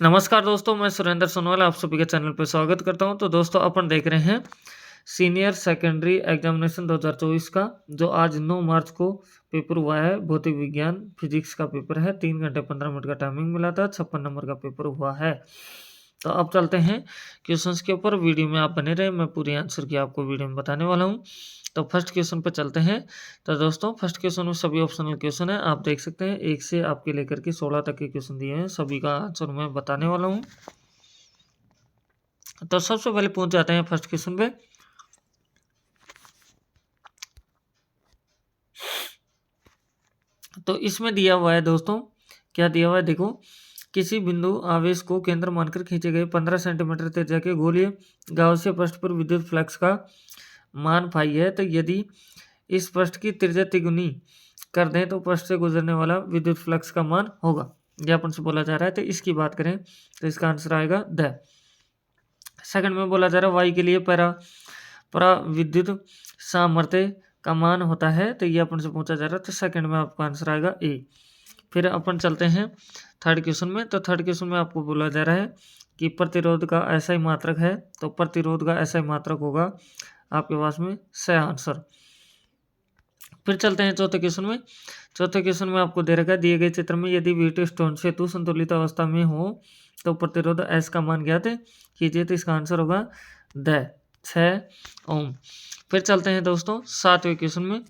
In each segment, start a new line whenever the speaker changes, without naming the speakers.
नमस्कार दोस्तों, मैं सुरेंद्र सोनवाल आप सभी के चैनल पे स्वागत करता हूं। तो दोस्तों अपन देख रहे हैं सीनियर सेकेंडरी एग्जामिनेशन 2024 का, जो आज 9 मार्च को पेपर हुआ है। भौतिक विज्ञान फिजिक्स का पेपर है। 3 घंटे 15 मिनट का टाइमिंग मिला था। 56 नंबर का पेपर हुआ है। तो अब चलते हैं क्वेश्चंस के ऊपर। वीडियो में आप बने रहे, मैं पूरी आंसर की आपको वीडियो में बताने वाला हूँ। तो फर्स्ट क्वेश्चन पे चलते हैं। तो दोस्तों फर्स्ट क्वेश्चन में सभी ऑप्शनल क्वेश्चन है, आप देख सकते हैं 1 से आपके लेकर के 16 तक के क्वेश्चन दिए हैं। सभी का आंसर मैं बताने वाला हूँ। तो सबसे पहले पहुंच जाते हैं फर्स्ट क्वेश्चन पे। तो इसमें दिया हुआ है दोस्तों, क्या दिया हुआ है देखो। किसी बिंदु आवेश को केंद्र मानकर खींचे गए 15 सेंटीमीटर त्रिज्या के गोलीय गाउसीय पृष्ठ पर विद्युत फ्लक्स का मान फाई है। तो यदि इस पृष्ठ की त्रिज्या तिगुनी कर दें तो पृष्ठ से गुजरने वाला विद्युत फ्लक्स का मान होगा। यह अपन से बोला जा रहा है। तो इसकी बात करें तो इसका आंसर आएगा द। सेकंड में बोला जा रहा है वाई के लिए परा विद्युत सामर्थ्य का मान होता है। तो ये अपन से पूछा जा रहा है। तो सेकंड में आपका आंसर आएगा ए। फिर अपन चलते हैं थर्ड क्वेश्चन में। तो थर्ड क्वेश्चन में आपको बोला जा रहा है कि प्रतिरोध का ऐसा ही मात्रक है। तो प्रतिरोध का ऐसा ही मात्रक होगा आपके पास में सही आंसर। फिर चलते हैं चौथे क्वेश्चन में। चौथे क्वेश्चन में आपको दे रखा है दिए गए चित्र में यदि व्हीटस्टोन सेतु संतुलित अवस्था में हो तो प्रतिरोध एस का मान ज्ञात कीजिए। तो इसका आंसर होगा द 6 ओम। फिर चलते हैं दोस्तों सातवें क्वेश्चन में।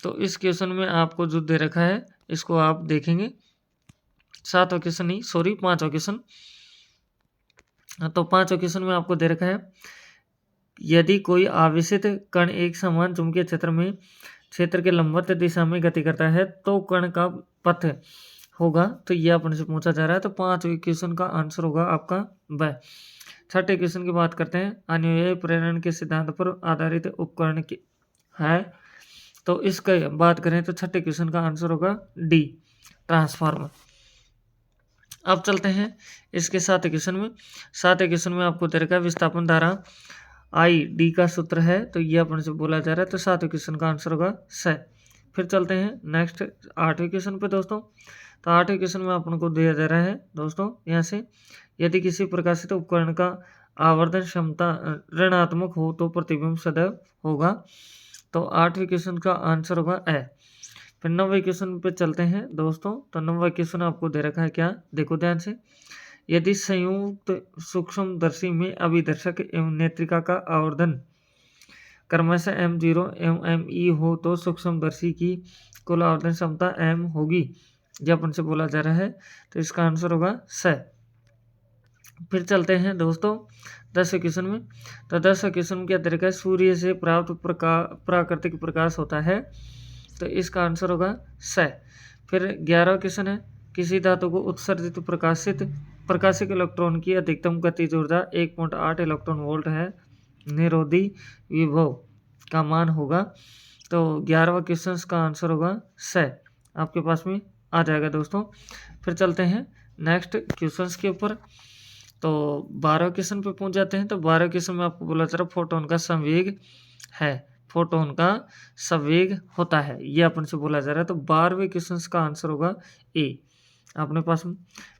तो इस क्वेश्चन में आपको जो दे रखा है इसको आप देखेंगे। सातवां क्वेश्चन नहीं, सॉरी, पांचवा क्वेश्चन। तो पांचवा क्वेश्चन में आपको दे रखा है यदि कोई आवेशित कण एक समान चुंबकीय क्षेत्र के लंबवत दिशा में गति करता है तो कण का पथ होगा। तो यह अपन से पूछा जा रहा है। तो पांचवें क्वेश्चन का आंसर होगा आपका ब। छठे क्वेश्चन की बात करते हैं। अनुयायी प्रेरण के सिद्धांत पर आधारित उपकरण की है। तो इसका बात करें तो छठे क्वेश्चन का आंसर होगा डी, ट्रांसफार्मर। अब चलते हैं इसके सातवें क्वेश्चन में। सातवें क्वेश्चन में आपको दे रखा है विस्थापन धारा आई डी का सूत्र है। तो ये अपन से बोला जा रहा है। तो सातवें क्वेश्चन का आंसर होगा स। फिर चलते हैं नेक्स्ट आठवें क्वेश्चन पे दोस्तों। तो आठवें क्वेश्चन में अपन को दिया जा रहा है दोस्तों यहाँ से यदि किसी प्रकाशित उपकरण का आवर्धन क्षमता ऋणात्मक हो तो प्रतिबिंब सदैव होगा। तो आठवें क्वेश्चन का आंसर होगा ए। फिर नौवें क्वेश्चन पे चलते हैं दोस्तों। तो नौवां क्वेश्चन आपको दे रखा है, क्या देखो ध्यान से। यदि संयुक्त सूक्ष्मदर्शी में अभिदर्शक एवं नेत्रिका का आवर्धन क्रमशः m0 एवं me हो तो सूक्ष्मदर्शी की कुल आवर्धन क्षमता m होगी। जब अपन से बोला जा रहा है। तो इसका आंसर होगा स। फिर चलते हैं दोस्तों 10वें क्वेश्चन में। तो 10वें क्वेश्चन में क्या तरीका है, सूर्य से प्राप्त प्राकृतिक प्रकाश होता है। तो इसका आंसर होगा स। फिर 11वां क्वेश्चन है किसी धातु को उत्सर्जित प्रकाशिक इलेक्ट्रॉन की अधिकतम गतिज ऊर्जा 1.8 इलेक्ट्रॉन वोल्ट है। निरोधी विभव का मान होगा। तो 11वां क्वेश्चन का आंसर होगा स, आपके पास में आ जाएगा दोस्तों। फिर चलते हैं नेक्स्ट क्वेश्चंस के ऊपर। तो 12वें क्वेश्चन पे पहुंच जाते हैं। तो 12वें क्वेश्चन में आपको बोला जा रहा है फोटोन का संवेग है। फोटोन का संवेग होता है, ये अपन से बोला जा रहा है। तो 12वें क्वेश्चन का आंसर होगा ए अपने पास में।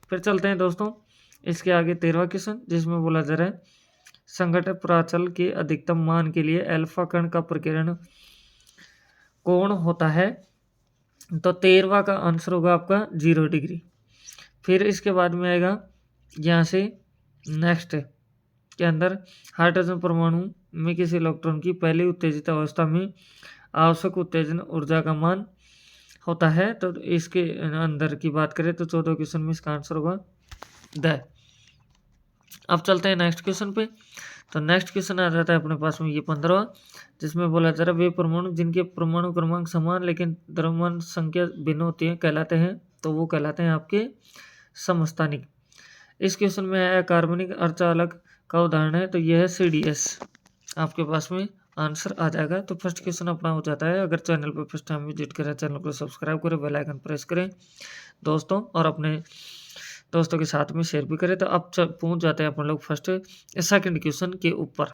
फिर चलते हैं दोस्तों इसके आगे 13वां क्वेश्चन, जिसमें बोला जा रहा है संघटक प्राचल के अधिकतम मान के लिए अल्फा कण का प्रकीर्ण कोण होता है। तो 13वां का आंसर होगा आपका 0 डिग्री। फिर इसके बाद में आएगा यहाँ से नेक्स्ट के अंदर हाइड्रोजन परमाणु में किसी इलेक्ट्रॉन की पहली उत्तेजित अवस्था में आवश्यक उत्तेजन ऊर्जा का मान होता है। तो इसके अंदर की बात करें तो 14 क्वेश्चन में इसका आंसर होगा द। अब चलते हैं नेक्स्ट क्वेश्चन पे। तो नेक्स्ट क्वेश्चन आ जाता है अपने पास में ये 15वां, जिसमें बोला जा रहा है वे परमाणु जिनके परमाणु क्रमांक समान लेकिन द्रव्यमान संख्या भिन्न होती है कहलाते हैं। तो वो कहलाते हैं आपके समस्थानिक। इस क्वेश्चन में आया कार्बनिक अर्धचालक का उदाहरण है। तो यह है CDS, आपके पास में आंसर आ जाएगा। तो फर्स्ट क्वेश्चन अपना हो जाता है। अगर चैनल पर फर्स्ट टाइम विजिट करें, चैनल को सब्सक्राइब करें, बेल आइकन प्रेस करें दोस्तों, और अपने दोस्तों के साथ में शेयर भी करें। तो अब पहुंच जाते हैं अपन लोग फर्स्ट सेकंड क्वेश्चन के ऊपर।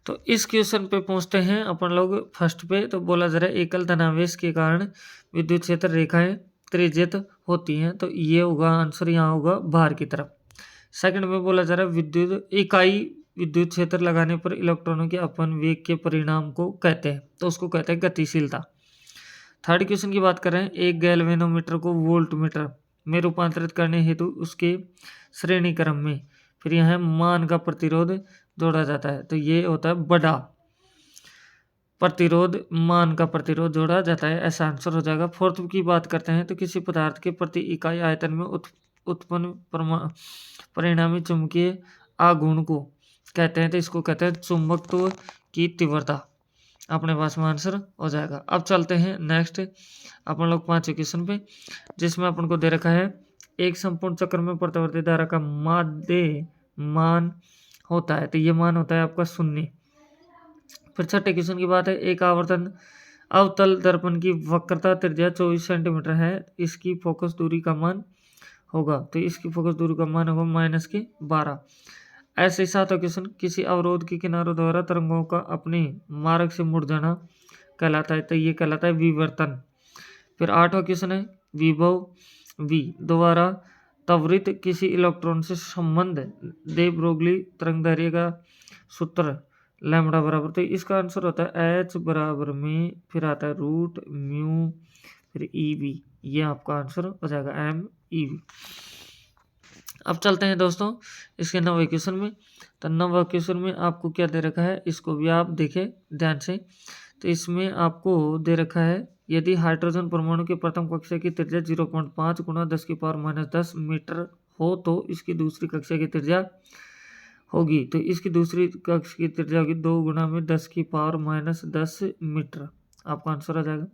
तो इस क्वेश्चन पे पहुंचते हैं अपन लोग फर्स्ट पे। तो बोला जा रहा है एकल धनावेश के कारण विद्युत क्षेत्र रेखाएं त्रिज्यित होती हैं। तो ये होगा आंसर, यहाँ होगा बाहर की तरफ। सेकंड में बोला जा रहा है विद्युत इकाई विद्युत क्षेत्र लगाने पर इलेक्ट्रॉनों के अपन वेग के परिणाम को कहते हैं, तो उसको कहते हैं गतिशीलता। थर्ड क्वेश्चन की बात कर रहे हैं, एक गैल्वेनोमीटर को वोल्ट मीटर में रूपांतरित करने हेतु उसके श्रेणी क्रम में फिर यहाँ मान का प्रतिरोध जोड़ा जाता है। तो ये होता है बड़ा प्रतिरोध, मान का प्रतिरोध जोड़ा जाता है, ऐसा आंसर हो जाएगा। फोर्थ की बात करते हैं, तो किसी पदार्थ के प्रति इकाई आयतन में उत्पन्न परिणामी चुंबकीय आघूर्ण को कहते हैं, तो इसको कहते हैं चुंबकत्व की तीव्रता। अपने पास में आंसर हो जाएगा। अब चलते हैं नेक्स्ट अपन लोग 5वें क्वेश्चन पे, जिसमें अपन को दे रखा है एक संपूर्ण चक्र में प्रतिवर्ती धारा का माध्य मान होता है, तो ये मान होता है आपका 0। फिर छठे क्वेश्चन की बात है, एक आवर्तन अवतल दर्पण की वक्रता त्रिज्या 24 सेंटीमीटर है, इसकी फोकस दूरी का मान होगा, तो इसकी फोकस दूरी का मान होगा -12। ऐसे ही 7वां क्वेश्चन, किसी अवरोध के किनारों द्वारा तरंगों का अपने मार्ग से मुड़ जाना कहलाता है, तो ये कहलाता है विवर्तन। फिर 8वां क्वेश्चन है, विभव V द्वारा त्वरित किसी इलेक्ट्रॉन से संबंध दे ब्रोगली तरंगदैर्घ्य का सूत्र लैम्बडा बराबर, तो इसका आंसर होता है H बराबर में फिर आता है √μ फिर EV, ये आपका आंसर हो जाएगा MEV। अब चलते हैं दोस्तों इसके 9वें क्वेश्चन में। तो 9वां क्वेश्चन में आपको क्या दे रखा है, इसको भी आप देखें ध्यान से। तो इसमें आपको दे रखा है, यदि हाइड्रोजन परमाणु के प्रथम कक्षा की त्रिज्या 0.5 × 10⁻10 मीटर हो तो इसकी दूसरी कक्षा की त्रिज्या होगी, तो इसकी दूसरी कक्षा की त्रिज्या होगी 2 × 10⁻10 मीटर, आपका आंसर आ जाएगा।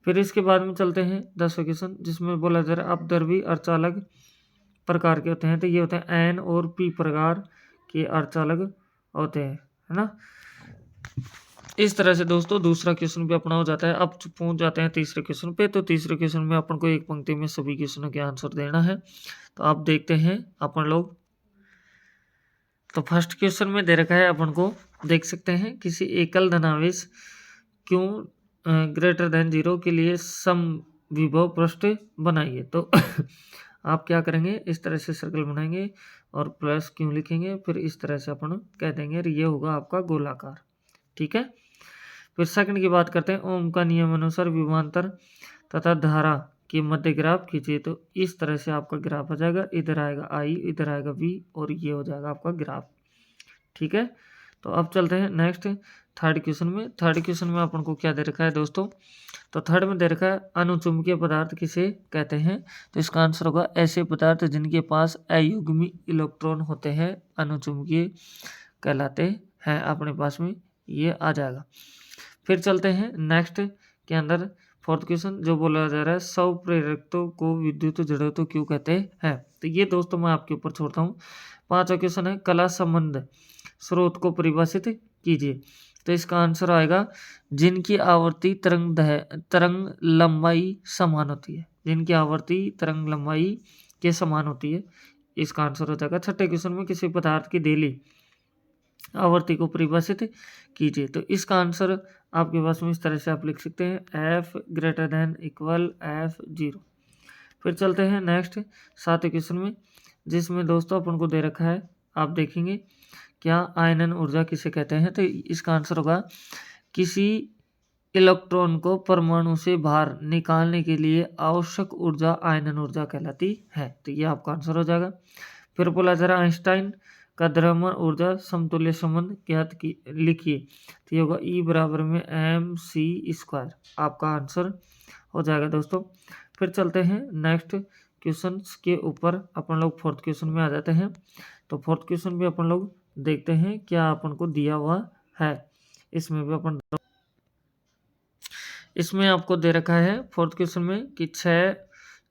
फिर इसके बाद में चलते हैं 10वां क्वेश्चन, जिसमें बोला जा रहा है अपद्रव्य अर्धचालक प्रकार के होते हैं, तो ये होते हैं N और P प्रकार के अर्धचालक होते हैं, है ना। इस तरह से दोस्तों दूसरा क्वेश्चन भी अपना हो जाता है। अब पहुंच जाते हैं तीसरे क्वेश्चन पे। तो तीसरे क्वेश्चन में अपन को एक पंक्ति में सभी क्वेश्चनों के आंसर देना है, तो आप देखते हैं अपन लोग। तो फर्स्ट क्वेश्चन में दे रखा है, अपन को देख सकते हैं, किसी एकल धनावेश Q > 0 के लिए समविभव पृष्ठ बनाइए। तो आप क्या करेंगे, इस तरह से सर्कल बनाएंगे और प्लस Q लिखेंगे, फिर इस तरह से अपन कह देंगे ये होगा आपका गोलाकार, ठीक है। फिर सेकंड की बात करते हैं, ओम का नियम अनुसार विभवांतर तथा धारा के मध्य ग्राफ खींचिए। तो इस तरह से आपका ग्राफ आ जाएगा, इधर आएगा I, इधर आएगा V और ये हो जाएगा आपका ग्राफ, ठीक है। तो अब चलते हैं नेक्स्ट थर्ड क्वेश्चन में। थर्ड क्वेश्चन में अपन को क्या दे रखा है दोस्तों, तो थर्ड में दे रखा है अनुचुंबकीय पदार्थ किसे कहते हैं, तो इसका आंसर होगा ऐसे पदार्थ जिनके पास अयुग्मी इलेक्ट्रॉन होते हैं अनुचुंबकीय कहलाते हैं, अपने पास में ये आ जाएगा। फिर चलते हैं नेक्स्ट के अंदर फोर्थ क्वेश्चन, जो बोला जा रहा है सौ प्रेरकत्व को विद्युत जड़त्व क्यों कहते हैं। तो ये दोस्तों मैं आपके ऊपर छोड़ता हूँ। 5वां क्वेश्चन है कला संबंध स्रोत को परिभाषित कीजिए। तो इसका आंसर आएगा जिनकी आवर्ती तरंग लंबाई समान होती है, जिनकी आवर्ती तरंग लंबाई के समान होती है, इसका आंसर हो जाएगा। छठे क्वेश्चन में किसी पदार्थ की डेली आवर्ती को परिभाषित कीजिए। तो इसका आंसर आपके पास में इस तरह से आप लिख सकते हैं F > F0। फिर चलते हैं नेक्स्ट 7वें क्वेश्चन में, जिसमें दोस्तों अपन को दे रखा है, आप देखेंगे क्या आयनन ऊर्जा किसे कहते हैं। तो इसका आंसर होगा किसी इलेक्ट्रॉन को परमाणु से बाहर निकालने के लिए आवश्यक ऊर्जा आयनन ऊर्जा कहलाती है, तो ये आपका आंसर हो जाएगा। फिर बोला जा रहा आइंस्टाइन का द्रव्यमान ऊर्जा समतुल्य संबंध ज्ञात की लिखिए। तो ये होगा E बराबर में mc², आपका आंसर हो जाएगा दोस्तों। फिर चलते हैं नेक्स्ट क्वेश्चन के ऊपर, अपन लोग फोर्थ क्वेश्चन में आ जाते हैं। तो फोर्थ क्वेश्चन भी अपन लोग देखते हैं क्या अपन को दिया हुआ है। इसमें भी अपन इसमें आपको दे रखा है फोर्थ क्वेश्चन में कि 6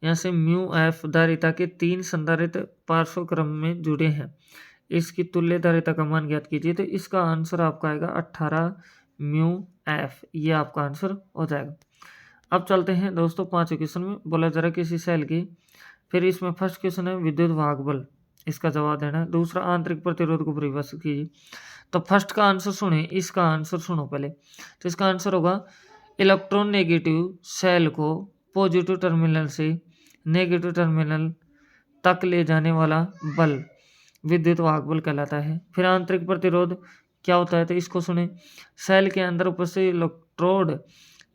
यहाँ से μF धारिता के 3 संधारित्र पार्श्व क्रम में जुड़े हैं, इसकी तुल्य धारिता का मान ज्ञात कीजिए। तो इसका आंसर आपका आएगा 18 μF, ये आपका आंसर हो जाएगा। अब चलते हैं दोस्तों 5वें क्वेश्चन में। बोला जरा किसी सेल की, फिर इसमें फर्स्ट क्वेश्चन है विद्युत वाहक बल, इसका जवाब देना है। दूसरा आंतरिक प्रतिरोध को परिभाषित कीजिए। तो फर्स्ट का आंसर सुने, इसका आंसर सुनो पहले। तो इसका आंसर होगा इलेक्ट्रॉन नेगेटिव सेल को पॉजिटिव टर्मिनल से नेगेटिव टर्मिनल तक ले जाने वाला बल विद्युत वाहक बल कहलाता है। फिर आंतरिक प्रतिरोध क्या होता है, तो इसको सुने। सेल के अंदर उपस्थित इलेक्ट्रोड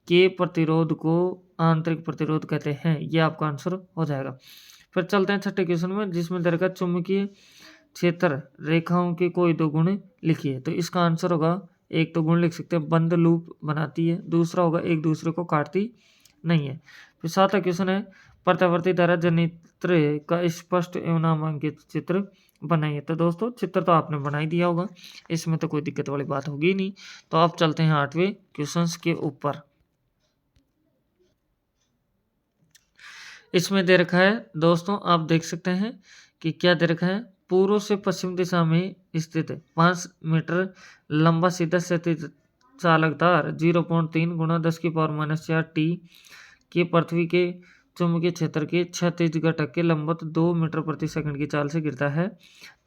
के प्रतिरोध को आंतरिक प्रतिरोध कहते हैं। ये आपका आंसर हो जाएगा। फिर चलते हैं छठे क्वेश्चन में, जिसमें दर का चुंबकीय क्षेत्र रेखाओं के कोई दो गुण लिखिए। तो इसका आंसर होगा, एक तो गुण लिख सकते हैं, बंद लूप बनाती है, दूसरा होगा एक दूसरे को काटती नहीं है। फिर सातवां क्वेश्चन है, प्रत्यावर्ती धारा जनित्र का स्पष्ट एवं नामांकित चित्र बनाइए। तो दोस्तों चित्र तो आपने बना ही दिया होगा, इसमें तो कोई दिक्कत वाली बात होगी नहीं। तो आप चलते हैं 8वें क्वेश्चन के ऊपर। इसमें दे रखा है दोस्तों, आप देख सकते हैं कि क्या दे रखा है। पूर्व से पश्चिम दिशा में स्थित 5 मीटर लंबा सीधा क्षैतिज चालक तार 0.3 गुणा 10⁻⁴ टी के पृथ्वी के चुंबकीय क्षेत्र के क्षैतिज घटक के लंबवत 2 मीटर प्रति सेकंड की चाल से गिरता है।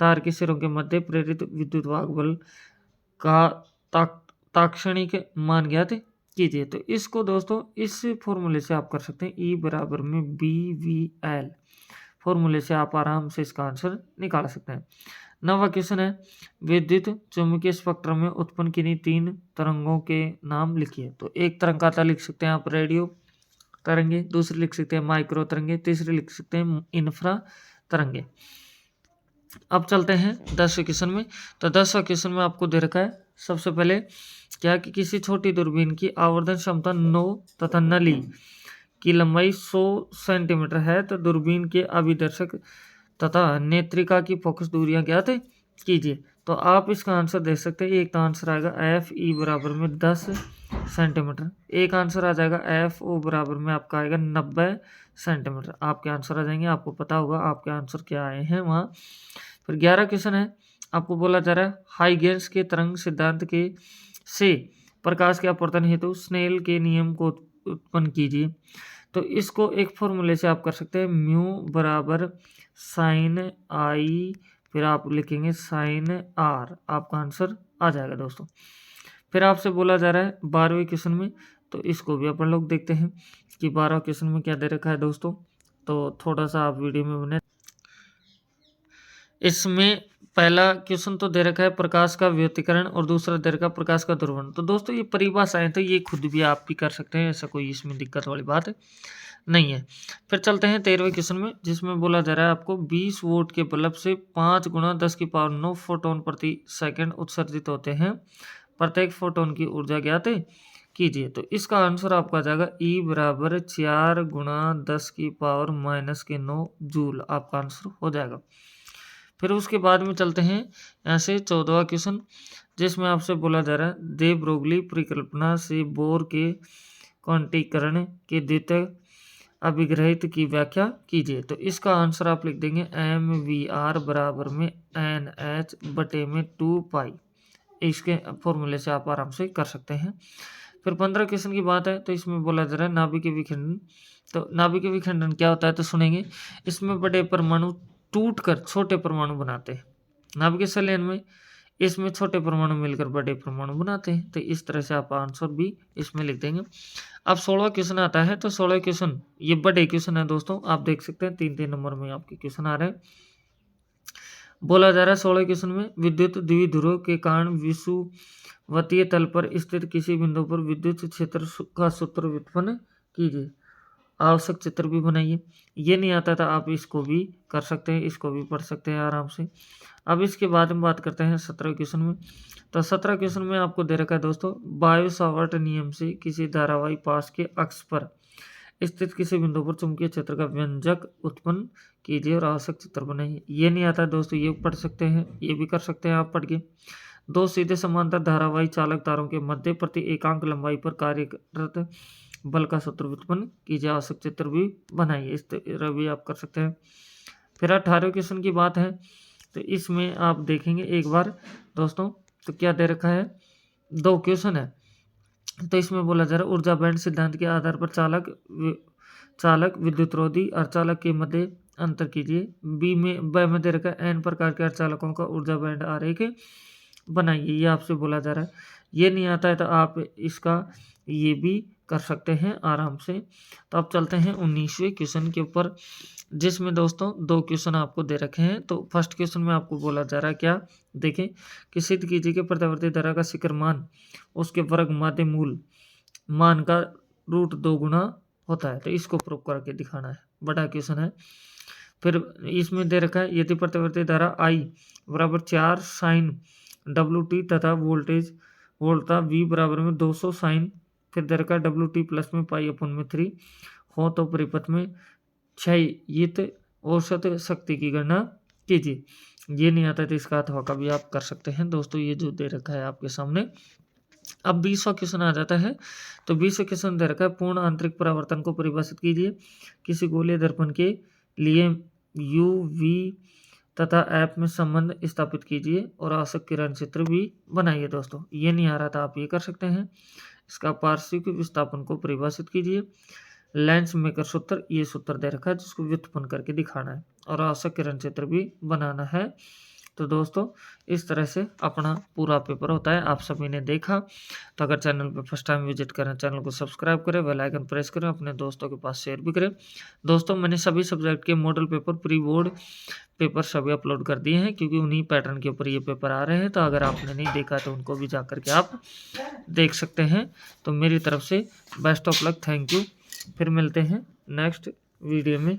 तार के सिरों के मध्य प्रेरित विद्युत वाहक बल का ताक्षणिक मान ज्ञात कीजिए। तो इसको दोस्तों इस फॉर्मूले से आप कर सकते हैं, E बराबर में BVL फॉर्मूले से आप आराम से इसका आंसर निकाल सकते हैं। 9वां क्वेश्चन है, विद्युत चुंबकीय स्पेक्ट्रम में उत्पन्न किन्हीं 3 तरंगों के नाम लिखिए। तो एक तरंग का लिख सकते हैं आप रेडियो तरंगे, दूसरी लिख सकते हैं माइक्रो तरंगे, तीसरी लिख सकते हैं इंफ्रा तरंगे। अब चलते हैं 10वें क्वेश्चन में। तो 10वां क्वेश्चन में आपको दे रखा है, सबसे पहले क्या कि किसी छोटी दूरबीन की आवर्धन क्षमता 9 तथा नली की लंबाई 100 सेंटीमीटर है, तो दूरबीन के अभिदर्शक तथा नेत्रिका की फोकस दूरियां ज्ञात कीजिए। तो आप इसका आंसर दे सकते हैं। एक तो आंसर आएगा FE बराबर में 10 सेंटीमीटर, एक आंसर आ जाएगा FO बराबर में आपका आएगा 90 सेंटीमीटर। आपके आंसर आ जाएंगे, आपको पता होगा आपके आंसर क्या आए हैं वहाँ। फिर 11 क्वेश्चन है, आपको बोला जा रहा है हाइगेंस के तरंग सिद्धांत के से प्रकाश के अपवर्तन हेतु स्नेल के नियम को उत्पन्न कीजिए। तो इसको एक फॉर्मूले से आप कर सकते हैं, म्यू बराबर साइन आई, फिर आप लिखेंगे साइन आर, आपका आंसर आ जाएगा दोस्तों। फिर आपसे बोला जा रहा है 12वें क्वेश्चन में, तो इसको भी अपन लोग देखते हैं कि 12वें क्वेश्चन में क्या दे रखा है दोस्तों। तो थोड़ा सा आप वीडियो में बने। इसमें पहला क्वेश्चन तो दे रखा है प्रकाश का व्युत्कीर्ण और दूसरा दे रखा है प्रकाश का ध्रुवण। तो दोस्तों ये परिभाषाएं तो ये खुद भी आप भी कर सकते हैं, ऐसा कोई इसमें दिक्कत वाली बात नहीं है। फिर चलते हैं 13वें क्वेश्चन में, जिसमें बोला जा रहा है आपको 20 वोल्ट के बल्ब से 5 गुणा 10⁹ फोटोन प्रति सेकंड उत्सर्जित होते हैं, प्रत्येक फोटोन की ऊर्जा ज्ञात कीजिए। तो इसका आंसर आपका आ जाएगा E बराबर 4 गुणा 10⁻⁹ जूल, आपका आंसर हो जाएगा। फिर उसके बाद में चलते हैं ऐसे 14वां क्वेश्चन, जिसमें आपसे बोला जा रहा है दे ब्रोगली परिकल्पना से बोर के क्वांटीकरण के द्वितीय अभिग्रहित की व्याख्या कीजिए। तो इसका आंसर आप लिख देंगे MVR बराबर में NH बटे में 2 पाई। इसके फॉर्मूले से आप आराम से कर सकते हैं। फिर 15 क्वेश्चन की बात है, तो इसमें बोला जा रहा है नाभिकीय विखंडन। तो नाभिकीय विखंडन क्या होता है, तो सुनेंगे। इसमें बड़े परमाणु टूटकर छोटे परमाणु बनाते हैं। नाभिकीय संलयन में इसमें छोटे परमाणु मिलकर बड़े परमाणु बनाते हैं। तो इस तरह से आप आंसर भी इसमें लिख देंगे। अब 16वां क्वेश्चन आता है, तो 16वां क्वेश्चन ये बड़े क्वेश्चन है दोस्तों, आप देख सकते हैं 3-3 नंबर में आपके क्वेश्चन आ रहे हैं। बोला जा रहा है 16वें क्वेश्चन में विद्युत द्विध्रुव के कारण विषुवतीय तल पर स्थित किसी बिंदु पर विद्युत क्षेत्र का सूत्र व्युत्पन्न कीजिए। आवश्यक चित्र भी बनाइए। ये नहीं आता था आप इसको भी कर सकते हैं, इसको भी पढ़ सकते हैं आराम से। अब इसके बाद में बात करते हैं 17वें क्वेश्चन में। तो 17वें क्वेश्चन में आपको दे रखा है दोस्तों बायो सावर्ट नियम से किसी धारावाही पाश के अक्ष पर स्थित किसी बिंदु पर चुंबकीय क्षेत्र का व्यंजक उत्पन्न कीजिए और आवश्यक चित्र बनाइए। ये नहीं आता दोस्तों, ये पढ़ सकते हैं, ये भी कर सकते हैं आप पढ़ के। 2 सीधे समांतर धारावाही चालक तारों के मध्य प्रति एकांक लंबाई पर कार्यरत बल का सूत्र व्युत्पन्न कीजिए, आवश्यक चित्र भी बनाइए। इस तरह भी आप कर सकते हैं। फिर 18वें क्वेश्चन की बात है, तो इसमें आप देखेंगे एक बार दोस्तों, तो क्या दे रखा है, 2 क्वेश्चन है। तो इसमें बोला जा रहा है ऊर्जा बैंड सिद्धांत के आधार पर चालक विद्युतरोधी अर्धचालक के मध्य अंतर कीजिए। ब में दे रखा है N प्रकार के अर्धचालकों का ऊर्जा बैंड आरेख बनाइए, ये आपसे बोला जा रहा है। ये नहीं आता है तो आप इसका ये भी कर सकते हैं आराम से। तो अब चलते हैं 19वें क्वेश्चन के ऊपर, जिसमें दोस्तों 2 क्वेश्चन आपको दे रखे हैं। तो फर्स्ट क्वेश्चन में आपको बोला जा रहा है क्या, देखें कि सिद्ध कीजिए कि प्रत्यावर्ती धारा का शिखर मान उसके वर्ग माध्य मूल मान का √2 गुना होता है। तो इसको प्रूव करके दिखाना है, बड़ा क्वेश्चन है। फिर इसमें दे रखा है यदि प्रत्यावर्ती धारा I बराबर 4 साइन WT तथा वोल्टता V बराबर में 200 साइन, फिर दे रखा है WT प्लस में π/3 हो तो परिपथ में क्षयित औसत शक्ति की गणना कीजिए। ये नहीं आता तो इसका अथवा का भी आप कर सकते हैं दोस्तों, ये जो दे रखा है आपके सामने। अब 20वां क्वेश्चन आ जाता है। तो 20वां क्वेश्चन दे रखा है पूर्ण आंतरिक परावर्तन को परिभाषित कीजिए। किसी गोलीय दर्पण के लिए U V तथा F में संबंध स्थापित कीजिए और आवश्यक किरण चित्र भी बनाइए। दोस्तों ये नहीं आ रहा था, आप ये कर सकते हैं। इसका पार्श्विक विस्थापन को परिभाषित कीजिए। लेंस मेकर सूत्र, ये सूत्र दे रखा है जिसको व्युत्पन्न करके दिखाना है और आवश्यक किरण चित्र भी बनाना है। तो दोस्तों इस तरह से अपना पूरा पेपर होता है। आप सभी ने देखा, तो अगर चैनल पर फर्स्ट टाइम विजिट करें चैनल को सब्सक्राइब करें, बेल आइकन प्रेस करें, अपने दोस्तों के पास शेयर भी करें। दोस्तों मैंने सभी सब्जेक्ट के model paper, pre board paper सभी अपलोड कर दिए हैं, क्योंकि उन्हीं पैटर्न के ऊपर ये पेपर आ रहे हैं। तो अगर आपने नहीं देखा तो उनको भी जा करके आप देख सकते हैं। तो मेरी तरफ से best of luck, thank you. फिर मिलते हैं नेक्स्ट वीडियो में।